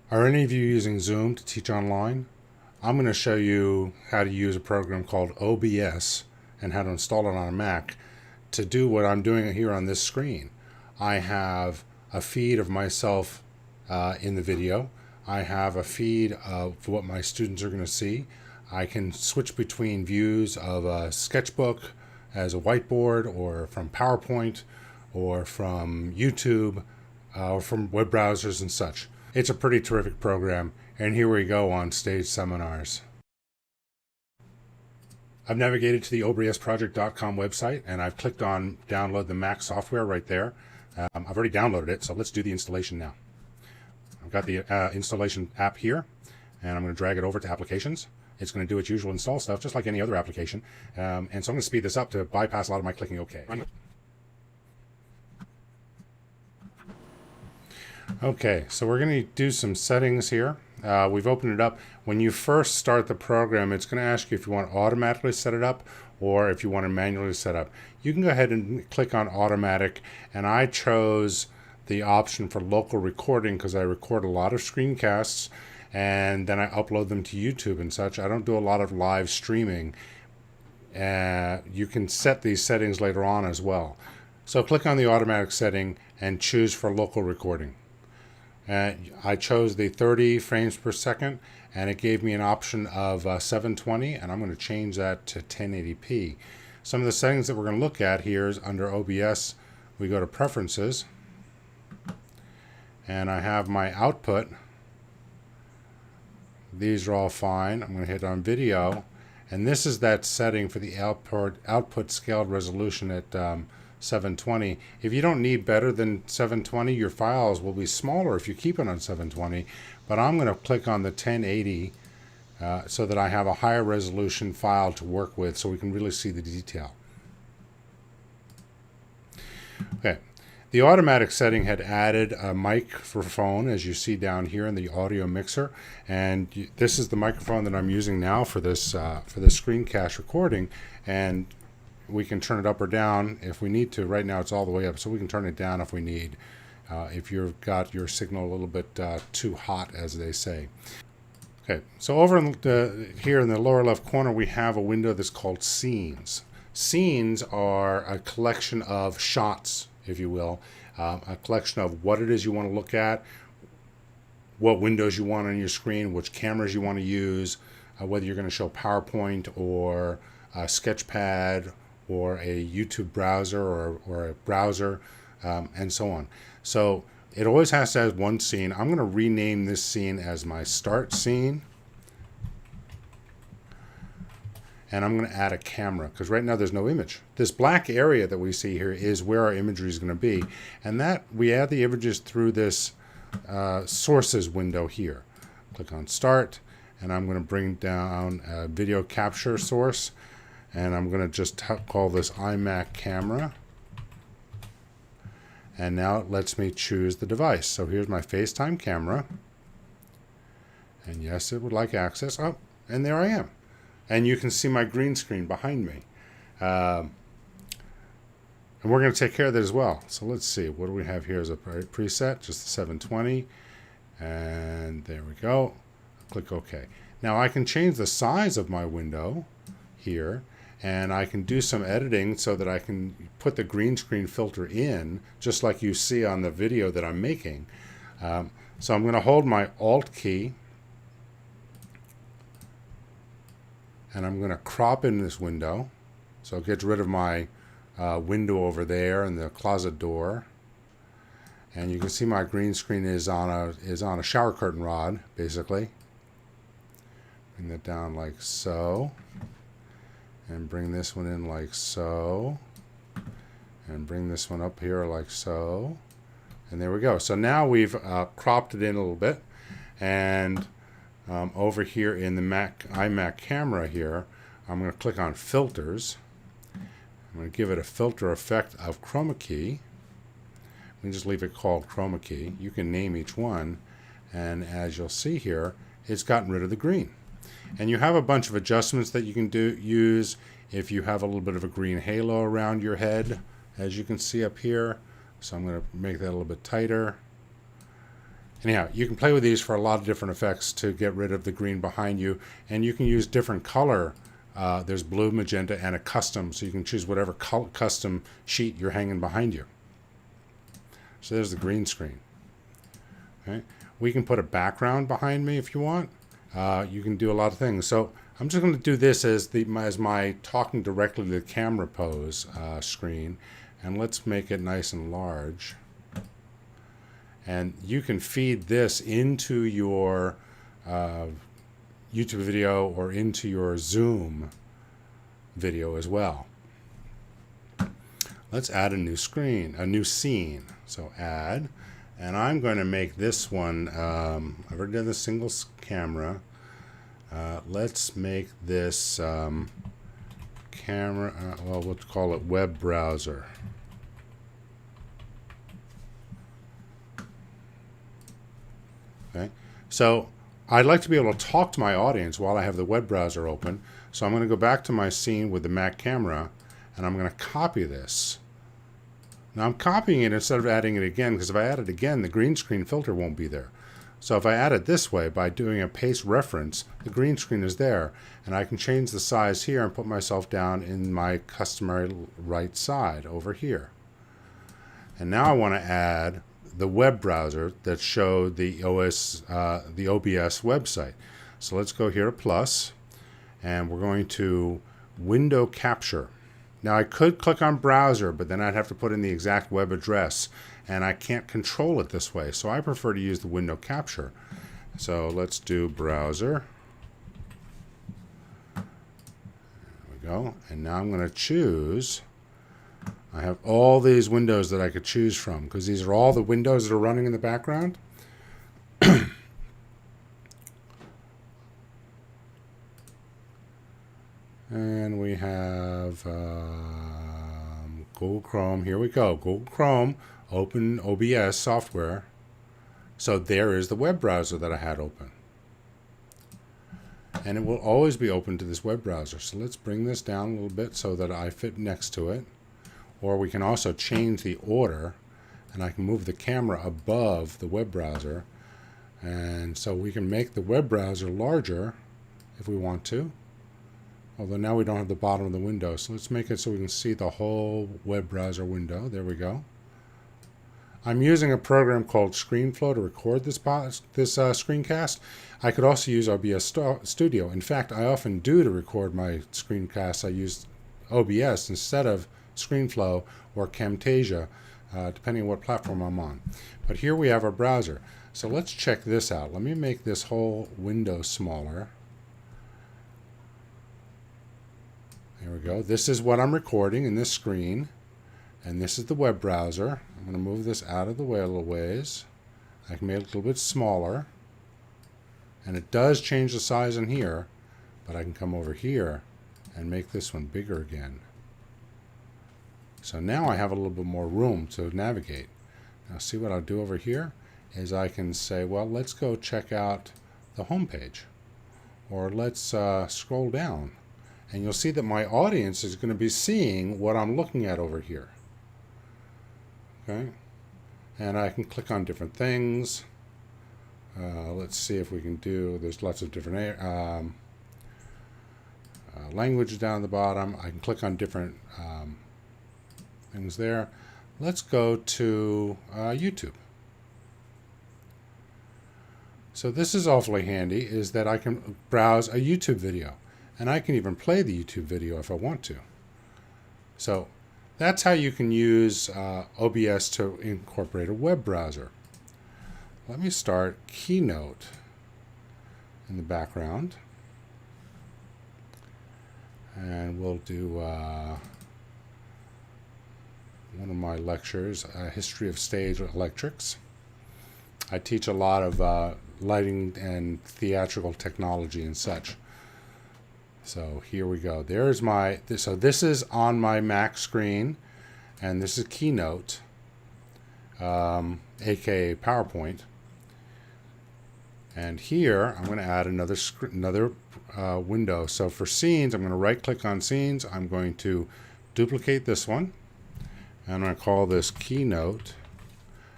Are any of you using Zoom to teach online? I'm going to show you how to use a program called OBS and how to install it on a Mac to do what I'm doing here on this screen. I have a feed of myself in the video. I have a feed of what my students are going to see. I can switch between views of a sketchbook as a whiteboard, or from PowerPoint, or from YouTube, or from web browsers and such. It's a pretty terrific program, and here we go on Stage Seminars. I've navigated to the obsproject.com website, and I've clicked on download the Mac software right there. I've already downloaded it, so let's do the installation now. I've got the installation app here, and I'm going to drag it over to applications. It's going to do its usual install stuff, just like any other application. And so I'm going to speed this up to bypass a lot of my clicking OK. Okay, so we're going to do some settings here. We've opened it up. When you first start the program, it's going to ask you if you want to automatically set it up or if you want to manually set up. You can go ahead and click on automatic, and I chose the option for local recording because I record a lot of screencasts and then I upload them to YouTube and such. I don't do a lot of live streaming. You can set these settings later on as well. So click on the automatic setting and choose for local recording. I chose the 30 frames per second, and it gave me an option of 720, and I'm going to change that to 1080p. Some of the settings that we're going to look at here is under OBS. We go to Preferences, and I have my output. These are all fine. I'm going to hit on Video, and this is that setting for the output scaled resolution at 720. If you don't need better than 720, your files will be smaller if you keep it on 720, but I'm going to click on the 1080 so that I have a higher resolution file to work with so we can really see the detail. Okay, the automatic setting had added a microphone, as you see down here in the audio mixer, and this is the microphone that I'm using now for this screencast recording, and we can turn it up or down if we need to. Right now it's all the way up, so we can turn it down if we need, if you've got your signal a little bit too hot, as they say. Okay, so over here in the lower left corner we have a window that's called Scenes. Scenes are a collection of shots, if you will, a collection of what it is you want to look at, what windows you want on your screen, which cameras you want to use, whether you're going to show PowerPoint or Sketchpad or a YouTube browser or a browser, and so on. So it always has to have one scene. I'm going to rename this scene as my start scene. And I'm going to add a camera because right now there's no image. This black area that we see here is where our imagery is going to be. And that we add the images through this sources window here. Click on Start, and I'm going to bring down a video capture source. And I'm going to just call this iMac camera. And now it lets me choose the device. So here's my FaceTime camera. And yes, it would like access. Oh, and there I am. And you can see my green screen behind me. And we're going to take care of that as well. So let's see. What do we have here as a preset? Just the 720. And there we go. Click OK. Now I can change the size of my window here. And I can do some editing so that I can put the green screen filter in, just like you see on the video that I'm making. So I'm going to hold my Alt key, and I'm going to crop in this window. So it gets rid of my window over there and the closet door. And you can see my green screen is on a shower curtain rod, basically. Bring that down like so. And bring this one in like so, and bring this one up here like so, and there we go. So now we've cropped it in a little bit, and over here in the iMac camera here, I'm going to click on Filters. I'm going to give it a filter effect of chroma key. We can just leave it called chroma key. You can name each one, and as you'll see here, it's gotten rid of the green. And you have a bunch of adjustments that you can use if you have a little bit of a green halo around your head, as you can see up here. So I'm going to make that a little bit tighter. Anyhow, you can play with these for a lot of different effects to get rid of the green behind you, and you can use different color. There's blue, magenta, and a custom, so you can choose whatever custom sheet you're hanging behind you. So there's the green screen. Okay. We can put a background behind me if you want. You can do a lot of things. So I'm just going to do this as my talking directly to the camera pose screen, and let's make it nice and large. And you can feed this into your YouTube video or into your Zoom video as well. Let's add a new scene. So add, and I'm going to make this one, I've already done the single camera. Let's make this camera, well, we'll call it web browser. Okay, so I'd like to be able to talk to my audience while I have the web browser open. So I'm going to go back to my scene with the Mac camera, and I'm going to copy this. Now I'm copying it instead of adding it again, because if I add it again, the green screen filter won't be there. So if I add it this way, by doing a paste reference, the green screen is there, and I can change the size here and put myself down in my customary right side over here. And now I want to add the web browser that showed the OBS website. So let's go here to plus, and we're going to window capture. Now I could click on browser, but then I'd have to put in the exact web address, and I can't control it this way. So I prefer to use the window capture. So let's do browser. There we go. And now I'm going to choose. I have all these windows that I could choose from, because these are all the windows that are running in the background. And we have Google Chrome. Here we go. Google Chrome, open OBS software. So there is the web browser that I had open. And it will always be open to this web browser. So let's bring this down a little bit so that I fit next to it. Or we can also change the order, and I can move the camera above the web browser. And so we can make the web browser larger if we want to. Although now we don't have the bottom of the window. So let's make it so we can see the whole web browser window. There we go. I'm using a program called ScreenFlow to record this screencast. I could also use OBS Studio. In fact, I often do to record my screencasts. I use OBS instead of ScreenFlow or Camtasia, depending on what platform I'm on. But here we have our browser. So let's check this out. Let me make this whole window smaller. There we go. This is what I'm recording in this screen. And this is the web browser. I'm going to move this out of the way a little ways. I can make it a little bit smaller. And it does change the size in here, but I can come over here and make this one bigger again. So now I have a little bit more room to navigate. Now see what I'll do over here is I can say, well, let's go check out the home page. Or let's scroll down. And you'll see that my audience is going to be seeing what I'm looking at over here. Okay, and I can click on different things. Let's see if we can do, there's lots of different languages down the bottom. I can click on different things there. Let's go to YouTube. So this is awfully handy, is that I can browse a YouTube video. And I can even play the YouTube video if I want to. So that's how you can use OBS to incorporate a web browser. Let me start Keynote in the background. And we'll do one of my lectures, History of Stage Electrics. I teach a lot of lighting and theatrical technology and such. So here we go. There's my, so this is on my Mac screen, and this is Keynote, aka PowerPoint. And here I'm going to add another window. So for scenes, I'm going to right click on scenes. I'm going to duplicate this one, and I'm going to call this Keynote.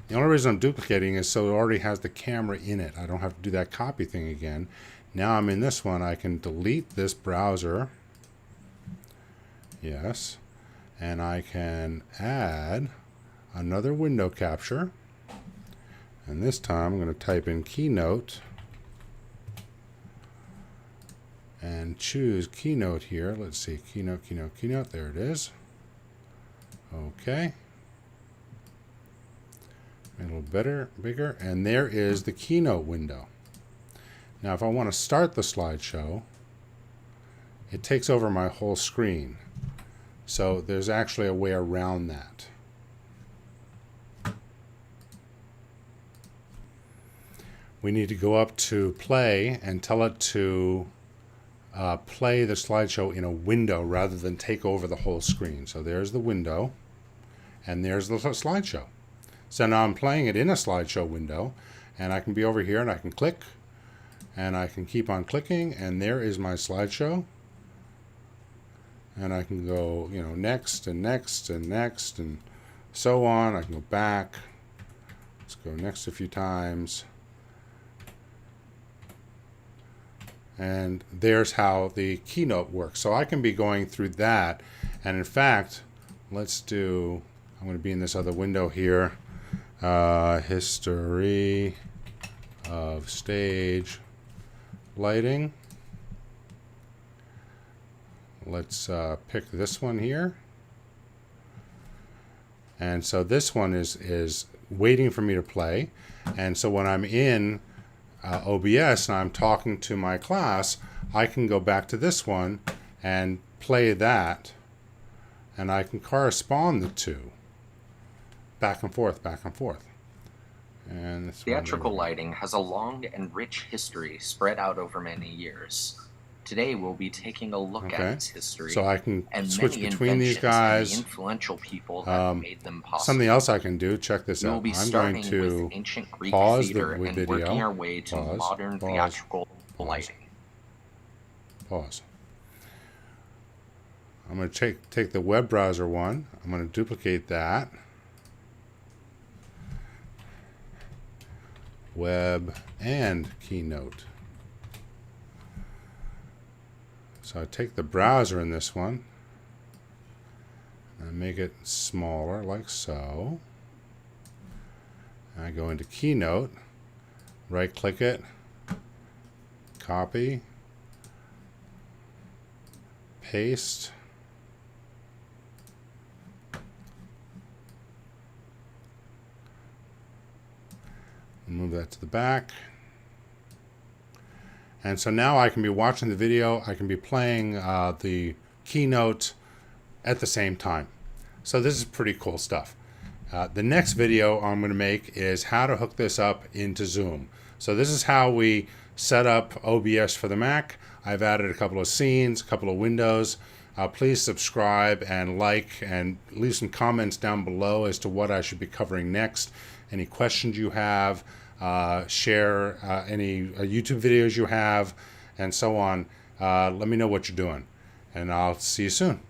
The only reason I'm duplicating is so it already has the camera in it. I don't have to do that copy thing again. Now I'm in this one. I can delete this browser. Yes. And I can add another window capture. And this time I'm going to type in Keynote and choose Keynote here. Let's see, Keynote, Keynote, Keynote. There it is. Okay. A little better, bigger. And there is the Keynote window. Now if I want to start the slideshow, it takes over my whole screen. So there's actually a way around that. We need to go up to play and tell it to play the slideshow in a window rather than take over the whole screen. So there's the window, and there's the slideshow. So now I'm playing it in a slideshow window, and I can be over here and I can click, and I can keep on clicking, and there is my slideshow. And I can go, you know, next and next and next and so on. I can go back. Let's go next a few times. And there's how the Keynote works. So I can be going through that. And in fact, let's do, I'm going to be in this other window here. History of stage lighting. Let's pick this one here. And so this one is waiting for me to play. And so when I'm in OBS and I'm talking to my class, I can go back to this one and play that, and I can correspond the two back and forth, back and forth. And this Theatrical lighting has a long and rich history spread out over many years. Today we'll be taking a look at its history, so I can and switch many between these guys. and the influential people that made them possible. Something else I can do. Check this We'll out. be I'm going to with ancient Greek pause theater the and video. working our way to modern theatrical lighting. Pause. I'm going to take the web browser one. I'm going to duplicate that. Web and Keynote. So I take the browser in this one and make it smaller like so. I go into Keynote, right click it, copy, paste, move that to the back. And so now I can be watching the video, I can be playing the Keynote at the same time. So this is pretty cool stuff. The next video I'm going to make is how to hook this up into Zoom. So this is how we set up OBS for the Mac. I've added a couple of scenes, a couple of windows. Please subscribe and like and leave some comments down below as to what I should be covering next. Any questions you have, share any YouTube videos you have, and so on. Let me know what you're doing, and I'll see you soon.